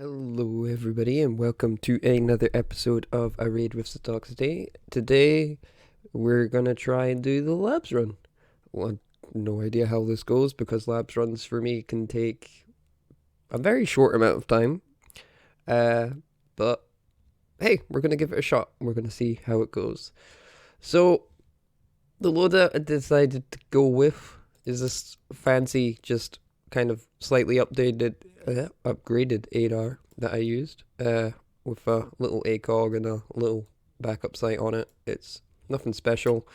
Hello everybody and welcome to another episode of A Raid With Sitoxity. Today we're gonna try and do the labs run. Well, no idea how this goes because labs runs for me can take a very short amount of time. But hey, we're gonna give it a shot. We're gonna see how it goes. So the loadout I decided to go with is this fancy, just kind of slightly upgraded 8R that I used with a little ACOG and a little backup sight on it. It's nothing special.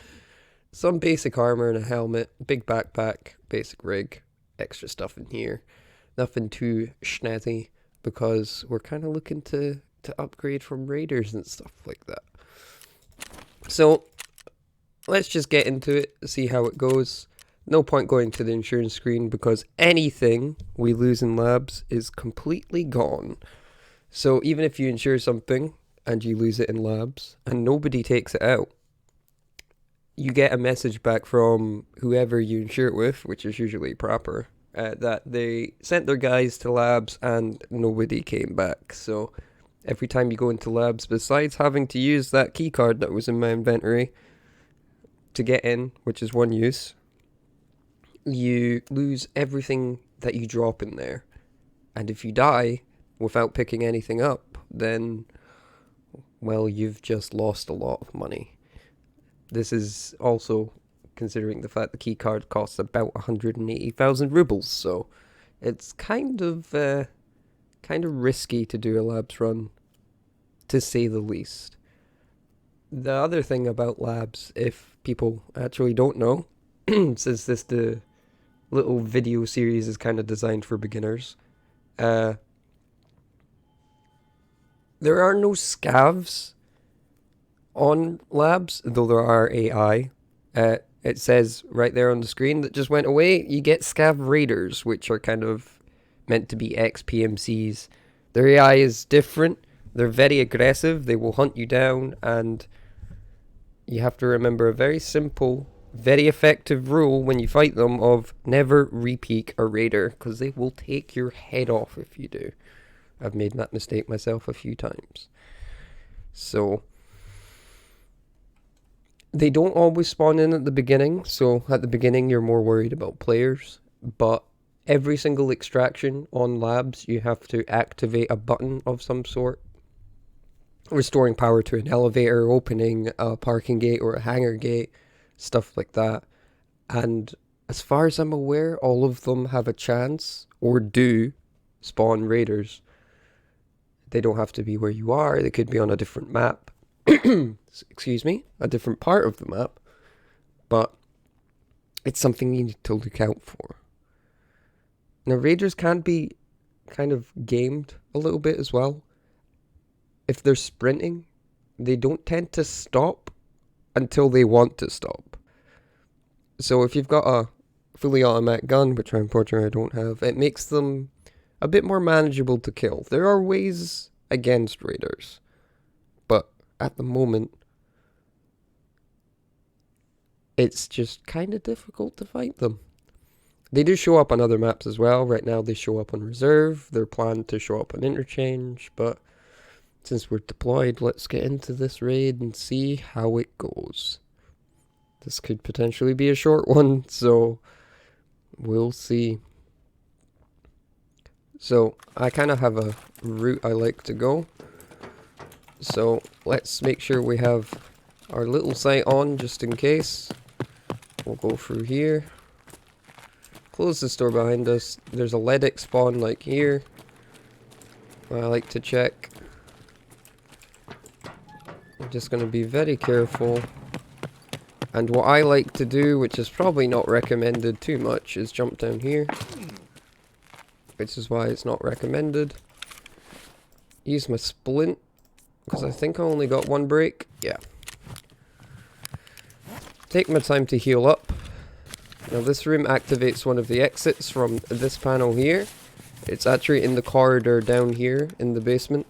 Some basic armor and a helmet, big backpack, basic rig, extra stuff in here. Nothing too snazzy because we're kind of looking to upgrade from raiders and stuff like that. So let's just get into it, see how it goes. No point going to the insurance screen because anything we lose in labs is completely gone. So even if you insure something and you lose it in labs and nobody takes it out, you get a message back from whoever you insure it with, which is usually proper, that they sent their guys to labs and nobody came back. So every time you go into labs, besides having to use that key card that was in my inventory to get in, which is one use, you lose everything that you drop in there. And if you die without picking anything up, then, well, you've just lost a lot of money. This is also considering the fact the keycard costs about 180,000 rubles, so it's kind of risky to do a labs run, to say the least. The other thing about labs, if people actually don't know, since the little video series is kind of designed for beginners, there are no scavs on labs, though there are AI. It says right there on the screen that just went away. You get scav raiders, which are kind of meant to be ex-PMCs. Their AI is different. They're very aggressive. They will hunt you down, and you have to remember a very simple, very effective rule when you fight them of never repeat a raider, because they will take your head off if you do. I've made that mistake myself a few times. So they don't always spawn in at the beginning, so at the beginning you're more worried about players, but every single extraction on labs you have to activate a button of some sort, restoring power to an elevator, opening a parking gate or a hangar gate, stuff like that. And as far as I'm aware, all of them have a chance or do spawn raiders. They don't have to be where you are. They could be on a different map. Excuse me, a different part of the map. But it's something you need to look out for. Now, raiders can be kind of gamed a little bit as well. If they're sprinting, they don't tend to stop until they want to stop. So if you've got a fully automatic gun, which unfortunately I don't have, it makes them a bit more manageable to kill. There are ways against raiders, but at the moment it's just kind of difficult to fight them. They do show up on other maps as well. Right now they show up on reserve. They're planned to show up on interchange, but since we're deployed, let's get into this raid and see how it goes. This could potentially be a short one, so we'll see. So I kind of have a route I like to go. So let's make sure we have our little sight on just in case. We'll go through here. Close this door behind us. There's a Ledic spawn like here. I like to check. I'm just going to be very careful. And what I like to do, which is probably not recommended too much, is jump down here. Which is why it's not recommended. Use my splint, because I think I only got one break. Yeah. Take my time to heal up. Now this room activates one of the exits from this panel here. It's actually in the corridor down here in the basement.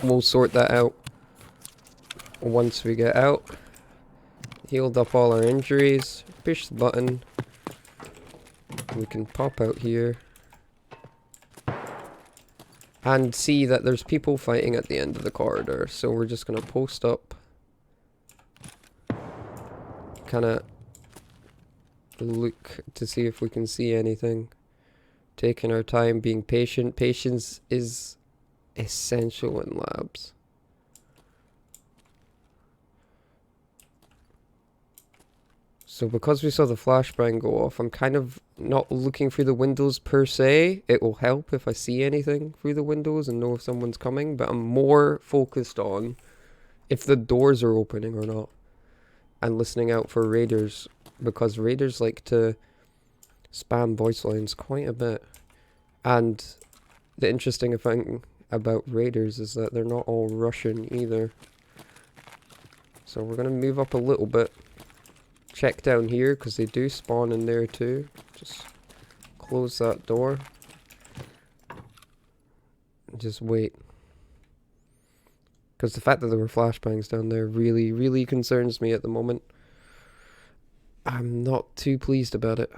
We'll sort that out once we get out. Healed up all our injuries. Push the button. We can pop out here. and see that there's people fighting at the end of the corridor. So we're just gonna post up, kind of look to see if we can see anything. Taking our time, being patient. Patience is essential in labs. So because we saw the flashbang go off, I'm kind of not looking through the windows per se. It will help if I see anything through the windows and know if someone's coming, but I'm more focused on if the doors are opening or not, and listening out for raiders, because raiders like to spam voice lines quite a bit. And the interesting thing about raiders is that they're not all Russian either. So we're going to move up a little bit. Check down here, because they do spawn in there too. Just close that door. And just wait. Because the fact that there were flashbangs down there really, really concerns me at the moment. I'm not too pleased about it.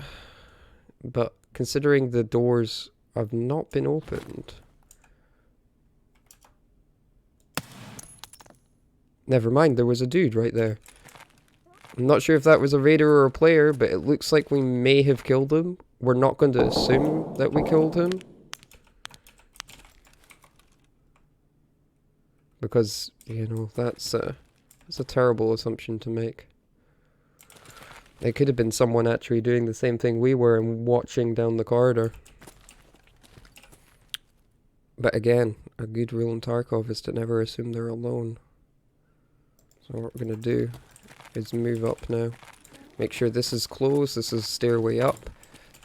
But considering the doors have not been opened... Never mind, there was a dude right there. I'm not sure if that was a raider or a player, but it looks like we may have killed him. We're not going to assume that we killed him, because, you know, that's a terrible assumption to make. It could have been someone actually doing the same thing we were and watching down the corridor. But again, a good rule in Tarkov is to never assume they're alone. So what we're going to do is move up now. Make sure this is closed. This is stairway up.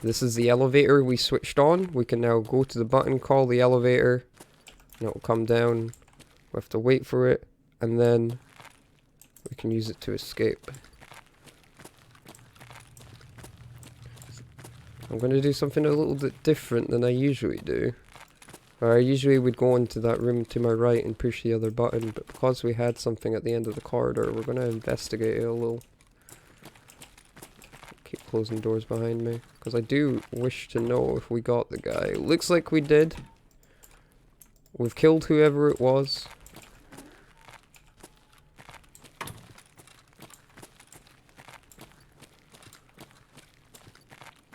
This is the elevator we switched on. We can now go to the button, call the elevator, and it will come down. We have to wait for it, and then we can use it to escape. I'm going to do something a little bit different than I usually do. I usually would go into that room to my right and push the other button, but because we had something at the end of the corridor, we're going to investigate it a little. Keep closing doors behind me, because I do wish to know if we got the guy. It looks like we did. We've killed whoever it was.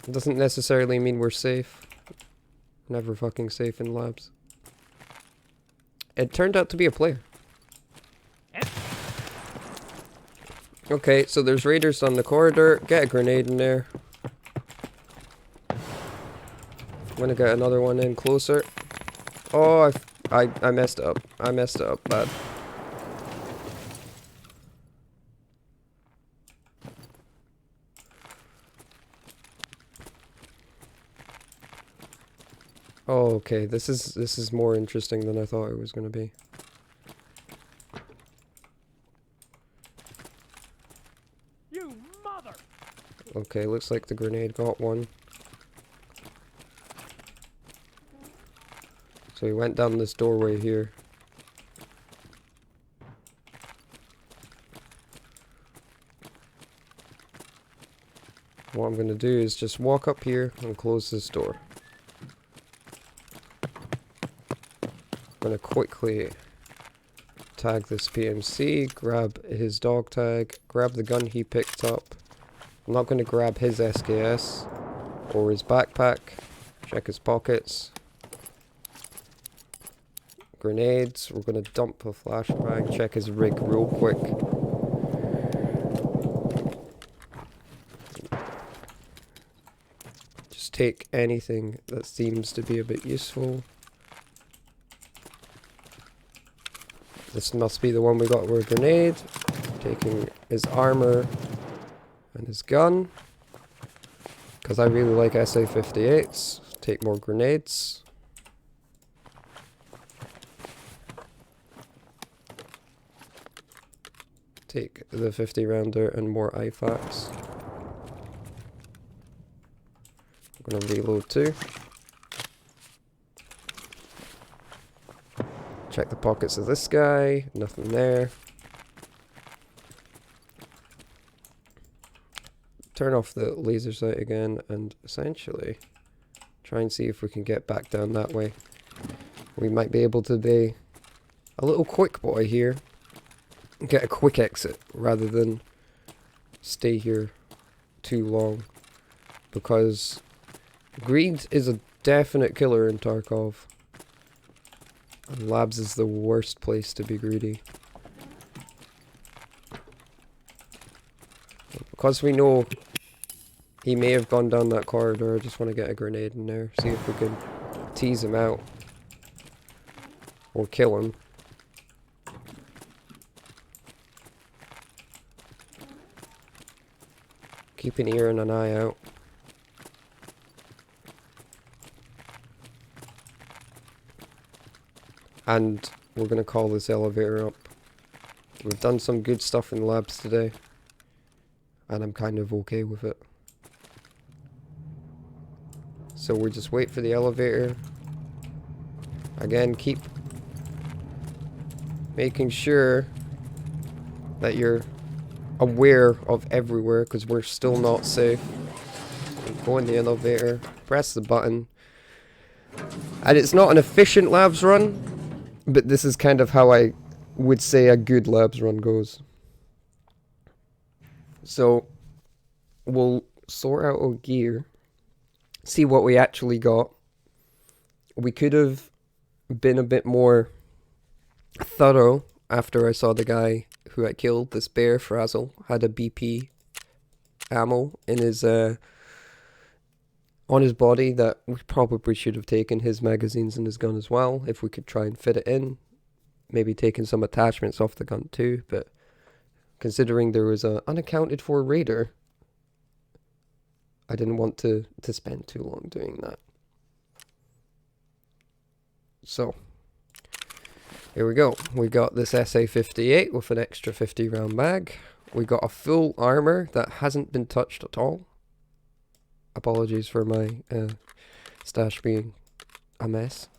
It doesn't necessarily mean we're safe. Never fucking safe in labs. It turned out to be a player. Okay, so there's raiders on the corridor. Get a grenade in there. I'm gonna get another one in closer. Oh, I messed up. I messed it up bad. Oh, okay. This is more interesting than I thought it was going to be. You mother! Okay, looks like the grenade got one. So he went down this doorway here. What I'm going to do is just walk up here and close this door. I'm going to quickly tag this PMC, grab his dog tag, grab the gun he picked up. I'm not going to grab his SKS or his backpack. Check his pockets. Grenades. We're going to dump a flashbang. Check his rig real quick. Just take anything that seems to be a bit useful. This must be the one we got with a grenade. Taking his armor and his gun. Because I really like SA-58s. Take more grenades. Take the 50 rounder and more IFAKs. I'm going to reload too. Check the pockets of this guy. Nothing there. Turn off the laser sight again and essentially try and see if we can get back down that way. we might be able to be a little quick boy here. Get a quick exit rather than stay here too long. Because greed is a definite killer in Tarkov. And labs is the worst place to be greedy. Because we know he may have gone down that corridor, I just want to get a grenade in there. See if we can tease him out. Or kill him. Keep an ear and an eye out. And we're going to call this elevator up. We've done some good stuff in labs today. And I'm kind of okay with it. So we just wait for the elevator. Again, keep making sure that you're aware of everywhere, because we're still not safe. Go in the elevator, press the button. And it's not an efficient labs run, but this is kind of how I would say a good labs run goes. So we'll sort out our gear, see what we actually got. We could have been a bit more thorough after I saw the guy who I killed, this bear frazzle, had a BP ammo in his on his body that we probably should have taken his magazines and his gun as well, if we could try and fit it in. Maybe taking some attachments off the gun too, but considering there was a unaccounted for raider, I didn't want to spend too long doing that. So here we go. We got this SA-58 with an extra 50 round mag. We got a full armor that hasn't been touched at all. Apologies for my stash being a mess.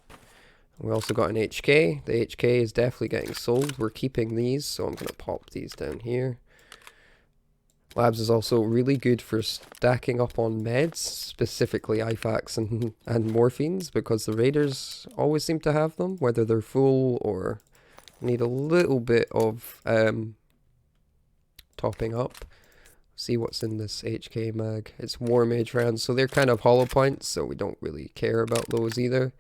We also got an HK. The HK is definitely getting sold. We're keeping these, so I'm going to pop these down here. Labs is also really good for stacking up on meds, specifically IFAKs and morphines, because the raiders always seem to have them, whether they're full or need a little bit of topping up. See what's in this HK mag. It's War Mage rounds, so they're kind of hollow points, so we don't really care about those either.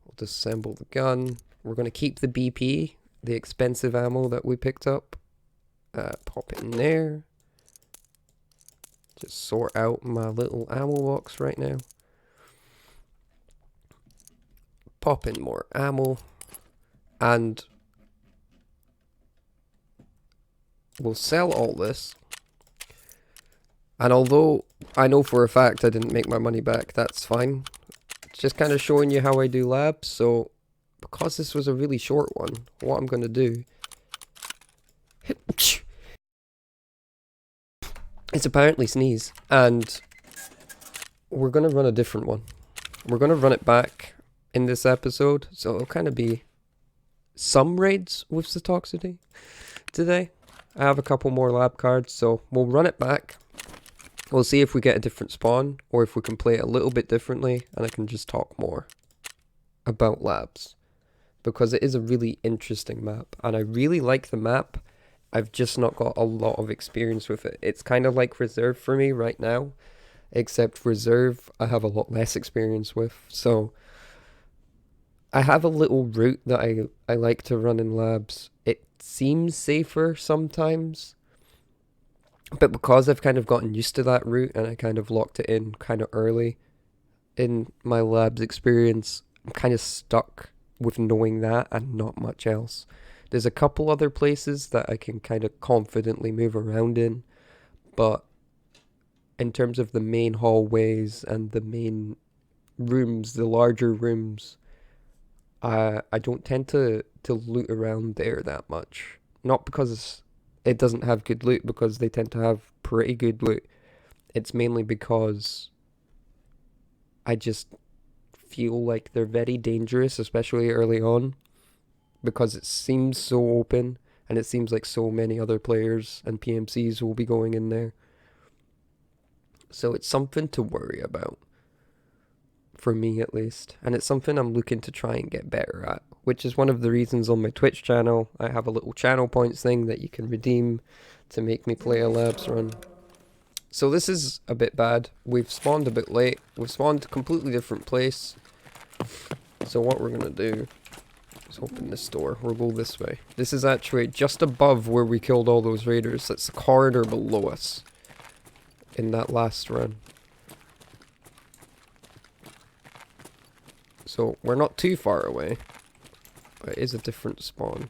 We'll disassemble the gun. We're going to keep the BP, the expensive ammo that we picked up. Pop it in there. Just sort out my little ammo box right now. Pop in more ammo. And we'll sell all this. And although I know for a fact I didn't make my money back, that's fine. It's just kind of showing you how I do labs. So because this was a really short one, what I'm going to do is apparently sneeze, and we're going to run a different one. We're going to run it back in this episode, so it'll kind of be some raids with Sitoxity today. I have a couple more lab cards, so we'll run it back. We'll see if we get a different spawn, or if we can play it a little bit differently, and I can just talk more about labs. Because it is a really interesting map, and I really like the map. I've just not got a lot of experience with it. It's kind of like Reserve for me right now, except Reserve I have a lot less experience with. So I have a little route that I like to run in labs. It seems safer sometimes, but because I've kind of gotten used to that route and I kind of locked it in kind of early in my labs experience, I'm kind of stuck with knowing that and not much else. There's a couple other places that I can kind of confidently move around in, but in terms of the main hallways and the main rooms, the larger rooms, I don't tend to loot around there that much. Not because it doesn't have good loot, because they tend to have pretty good loot. It's mainly because I just feel like they're very dangerous, especially early on, because it seems so open, and it seems like so many other players and PMCs will be going in there. So it's something to worry about for me at least. And it's something I'm looking to try and get better at, which is one of the reasons on my Twitch channel I have a little channel points thing that you can redeem to make me play a labs run. So this is a bit bad. We've spawned a bit late. We've spawned a completely different place. So what we're gonna do is open this door. We'll go this way. This is actually just above where we killed all those raiders. That's the corridor below us in that last run. So we're not too far away, but it is a different spawn.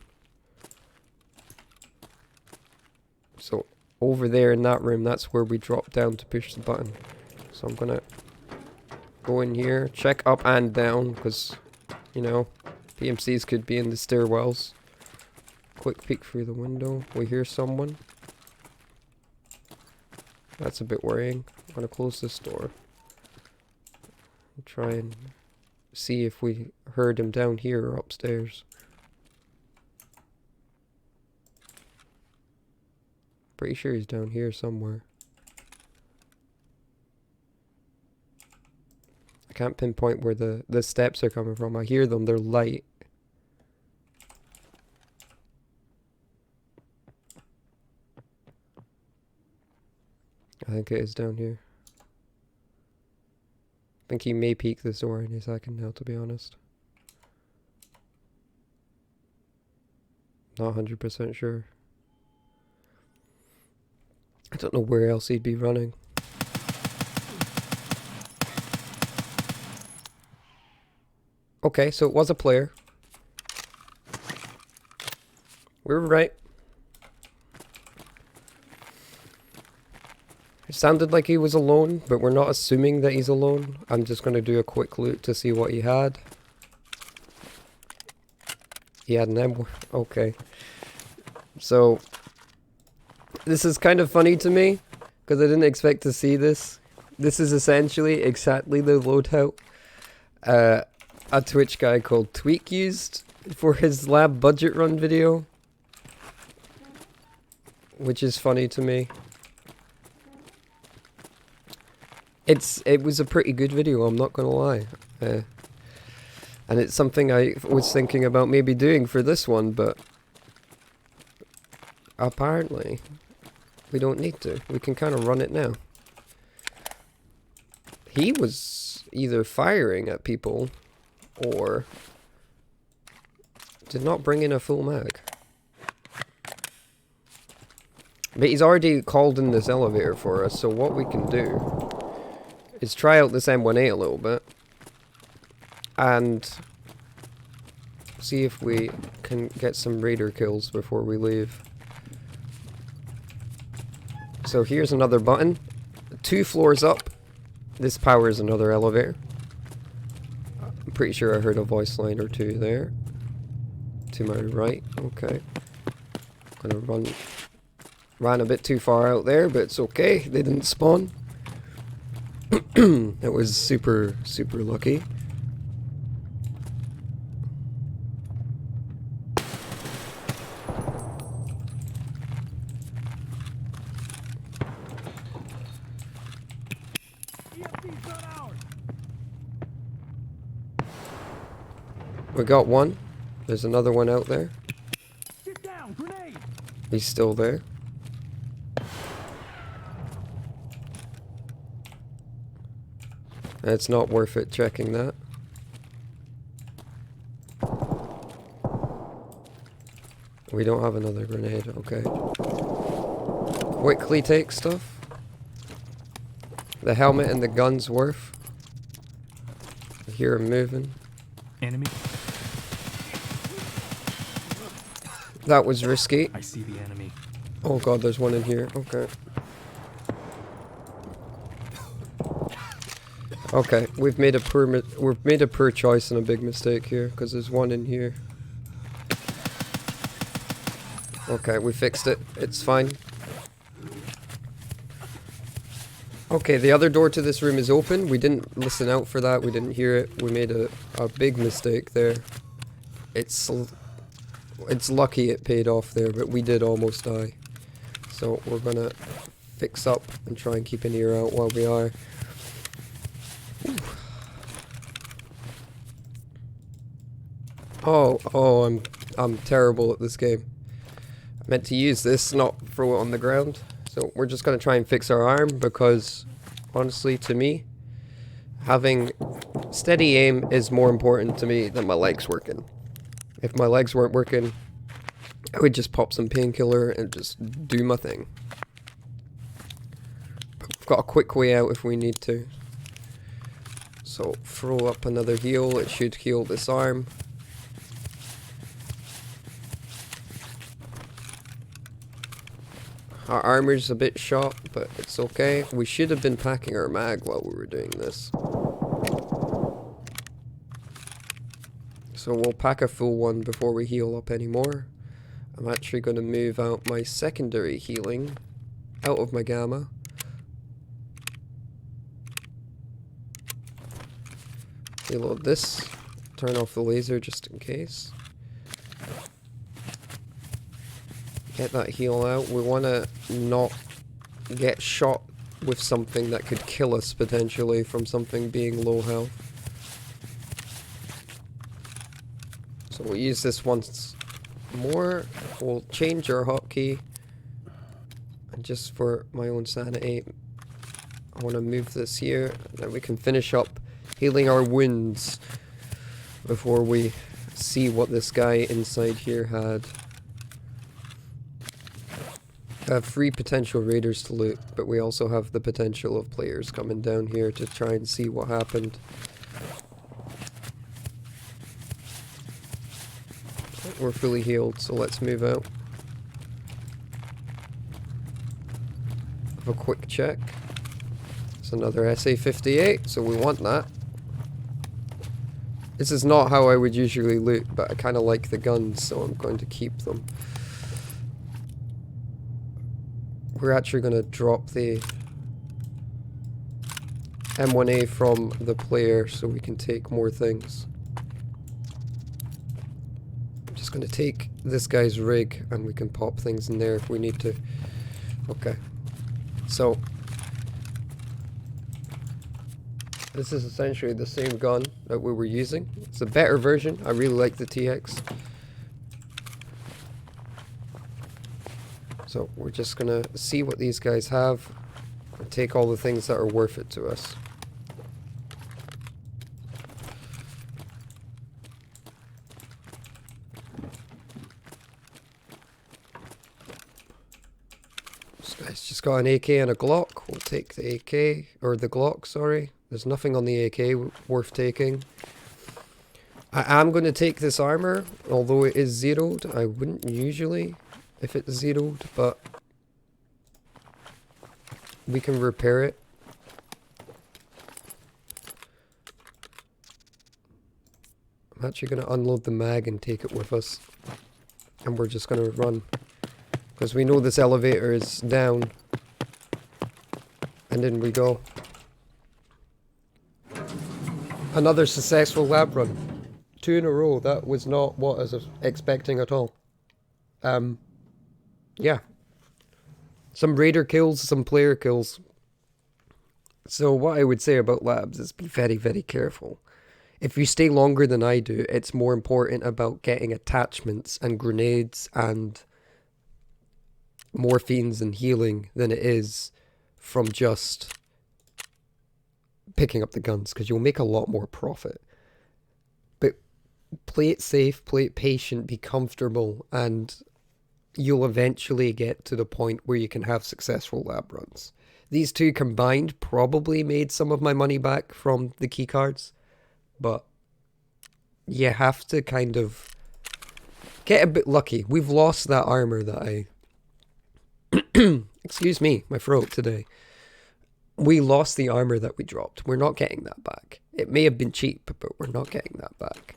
So over there in that room, that's where we drop down to push the button. So I'm gonna go in here, check up and down, because, you know, PMCs could be in the stairwells. Quick peek through the window. We hear someone. That's a bit worrying. I'm gonna close this door. Try and see if we heard him down here or upstairs. Pretty sure he's down here somewhere. I can't pinpoint where the steps are coming from. I hear them, they're light. I think it is down here. I think he may peek this door any second now, to be honest. Not 100% sure. I don't know where else he'd be running. Okay, so it was a player. We were right. It sounded like he was alone, but we're not assuming that he's alone. I'm just going to do a quick loot to see what he had. He had an M. Okay. So this is kind of funny to me, because I didn't expect to see this. This is essentially exactly the loadout a Twitch guy called Tweak used for his lab budget run video, which is funny to me. It was a pretty good video, I'm not gonna lie. And it's something I was thinking about maybe doing for this one, but apparently we don't need to. We can kind of run it now. He was either firing at people or did not bring in a full mag. But he's already called in this elevator for us, so what we can do is try out this M1A a little bit and see if we can get some raider kills before we leave. So here's another button. 2 floors up. This powers another elevator. I'm pretty sure I heard a voice line or two there. To my right. Okay. Gonna ran a bit too far out there, but it's okay. They didn't spawn. That was super lucky. We got one. There's another one out there. Get down, grenade. He's still there. It's not worth it checking that. We don't have another grenade, okay. Quickly take stuff. The helmet and the gun's worth. I hear him moving. Enemy. That was risky. I see the enemy. Oh god, there's one in here. Okay. Okay, we've made a poor choice and a big mistake here, because there's one in here. Okay, we fixed it. It's fine. Okay, the other door to this room is open. We didn't listen out for that. We didn't hear it. We made a big mistake there. It's lucky it paid off there, but we did almost die. So we're gonna fix up and try and keep an ear out while we are. I'm terrible at this game. I meant to use this, not throw it on the ground. So we're just gonna try and fix our arm because, honestly, to me, having steady aim is more important to me than my legs working. If my legs weren't working, I would just pop some painkiller and just do my thing. But we've got a quick way out if we need to. So throw up another heal, it should heal this arm. Our armor's a bit shot, but it's okay. We should have been packing our mag while we were doing this. So we'll pack a full one before we heal up anymore. I'm actually going to move out my secondary healing out of my gamma. Reload this. Turn off the laser just in case. Get that heal out. We want to not get shot with something that could kill us potentially from something being low health. So we'll use this once more. We'll change our hotkey. And just for my own sanity, I want to move this here. And then we can finish up healing our wounds before we see what this guy inside here had. I have 3 potential raiders to loot, but we also have the potential of players coming down here to try and see what happened. We're fully healed, so let's move out. Have a quick check. It's another SA-58, so we want that. This is not how I would usually loot, but I kind of like the guns, so I'm going to keep them. We're actually going to drop the M1A from the player so we can take more things. I'm just going to take this guy's rig and we can pop things in there if we need to. Okay. So, this is essentially the same gun that we were using. It's a better version. I really like the TX. So we're just gonna see what these guys have and take all the things that are worth it to us. This guy's just got an AK and a Glock. We'll take the AK, or the Glock, sorry. There's nothing on the AK worth taking. I am going to take this armor, although it is zeroed. I wouldn't usually if it's zeroed, but we can repair it. I'm actually going to unload the mag and take it with us. And we're just going to run. Because we know this elevator is down. And in we go. Another successful lab run. 2 in a row. That was not what I was expecting at all. Yeah. Some raider kills, some player kills. So what I would say about labs is be very, very careful. If you stay longer than I do, it's more important about getting attachments and grenades and morphines and healing than it is from just picking up the guns, because you'll make a lot more profit. But play it safe, play it patient, be comfortable, and you'll eventually get to the point where you can have successful lab runs. These two combined probably made some of my money back from the keycards, but you have to kind of get a bit lucky. We've lost that armor that I... Excuse me, my throat today. We lost the armor that we dropped. We're not getting that back. It may have been cheap, but we're not getting that back.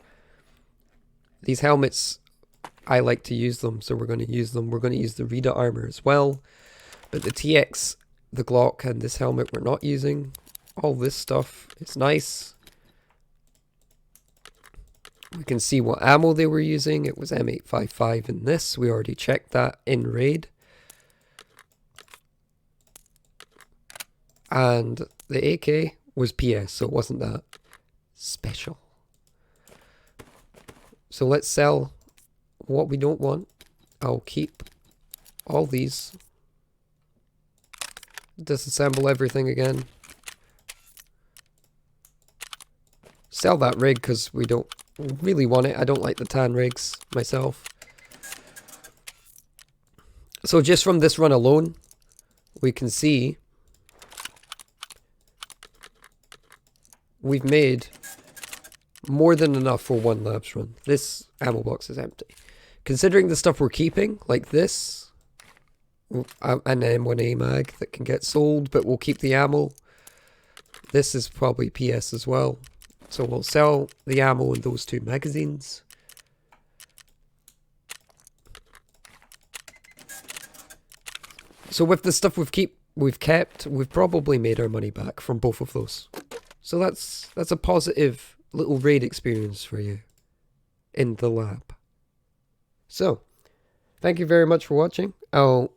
These helmets, I like to use them, so we're going to use them. We're going to use the Rita armor as well. But the TX, the Glock, and this helmet we're not using. All this stuff is nice. We can see what ammo they were using. It was M855 in this. We already checked that in Raid. And the AK was PS, so it wasn't that special. So let's sell what we don't want. I'll keep all these. Disassemble everything again. Sell that rig because we don't really want it. I don't like the tan rigs myself. So just from this run alone, we can see we've made more than enough for one labs run. This ammo box is empty. Considering the stuff we're keeping, like this, an M1A mag that can get sold, but we'll keep the ammo. This is probably PS as well. So we'll sell the ammo in those two magazines. So with the stuff we've kept, we've probably made our money back from both of those. So that's a positive little raid experience for you in the lab. So, thank you very much for watching. I'll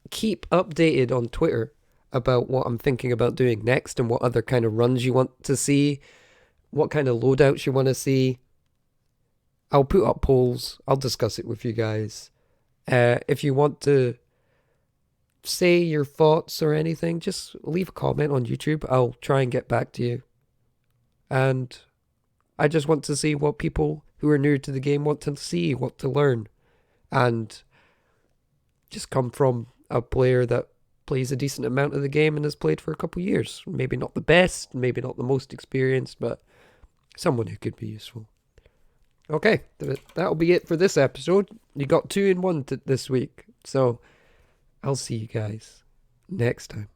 keep updated on Twitter about what I'm thinking about doing next and what other kind of runs you want to see, what kind of loadouts you want to see. I'll put up polls. I'll discuss it with you guys. If you want to say your thoughts or anything, just leave a comment on YouTube. I'll try and get back to you. And I just want to see what people who are new to the game want to see, what to learn. And just come from a player that plays a decent amount of the game and has played for a couple of years. Maybe not the best, maybe not the most experienced, but someone who could be useful. Okay, that'll be it for this episode. You got 2 in 1 this week. So I'll see you guys next time.